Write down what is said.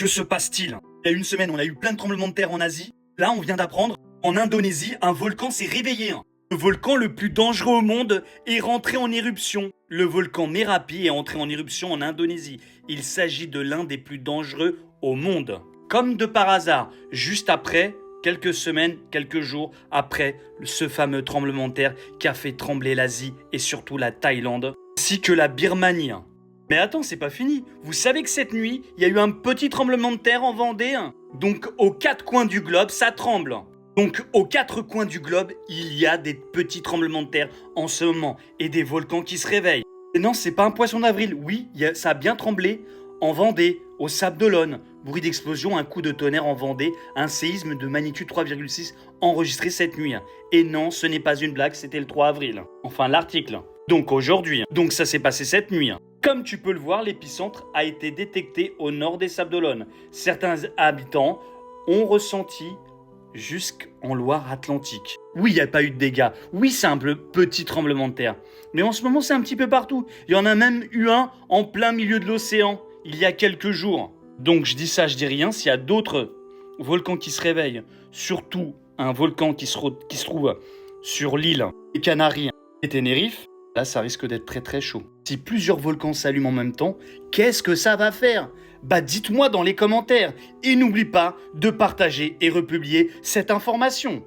Que se passe-t-il? Il y a une semaine, on a eu plein de tremblements de terre en Asie. Là, on vient d'apprendre, en Indonésie, un volcan s'est réveillé. Le volcan le plus dangereux au monde est rentré en éruption. Le volcan Merapi est entré en éruption en Indonésie. Il s'agit de l'un des plus dangereux au monde. Comme de par hasard, juste après, quelques semaines, quelques jours après ce fameux tremblement de terre qui a fait trembler l'Asie et surtout la Thaïlande, ainsi que la Birmanie. Mais attends, c'est pas fini. Vous savez que cette nuit, il y a eu un petit tremblement de terre en Vendée. Donc aux quatre coins du globe, ça tremble. Donc aux quatre coins du globe, il y a des petits tremblements de terre en ce moment et des volcans qui se réveillent. Et non, c'est pas un poisson d'avril. Oui, ça a bien tremblé en Vendée, au Sable d'Olonne. Bruit d'explosion, un coup de tonnerre en Vendée, un séisme de magnitude 3,6 enregistré cette nuit. Et non, ce n'est pas une blague, c'était le 3 avril. Enfin, l'article. Donc aujourd'hui. Donc ça s'est passé cette nuit. Comme tu peux le voir, l'épicentre a été détecté au nord des Sables d'Olonne. Certains habitants ont ressenti jusqu'en Loire-Atlantique. Oui, il n'y a pas eu de dégâts. Oui, c'est un petit tremblement de terre. Mais en ce moment, c'est un petit peu partout. Il y en a même eu un en plein milieu de l'océan, il y a quelques jours. Donc je dis ça, je dis rien. S'il y a d'autres volcans qui se réveillent, surtout un volcan qui se trouve sur l'île des Canaries et Tenerife, là, ça risque d'être très très chaud. Si plusieurs volcans s'allument en même temps, qu'est-ce que ça va faire? Bah dites-moi dans les commentaires. Et n'oublie pas de partager et republier cette information.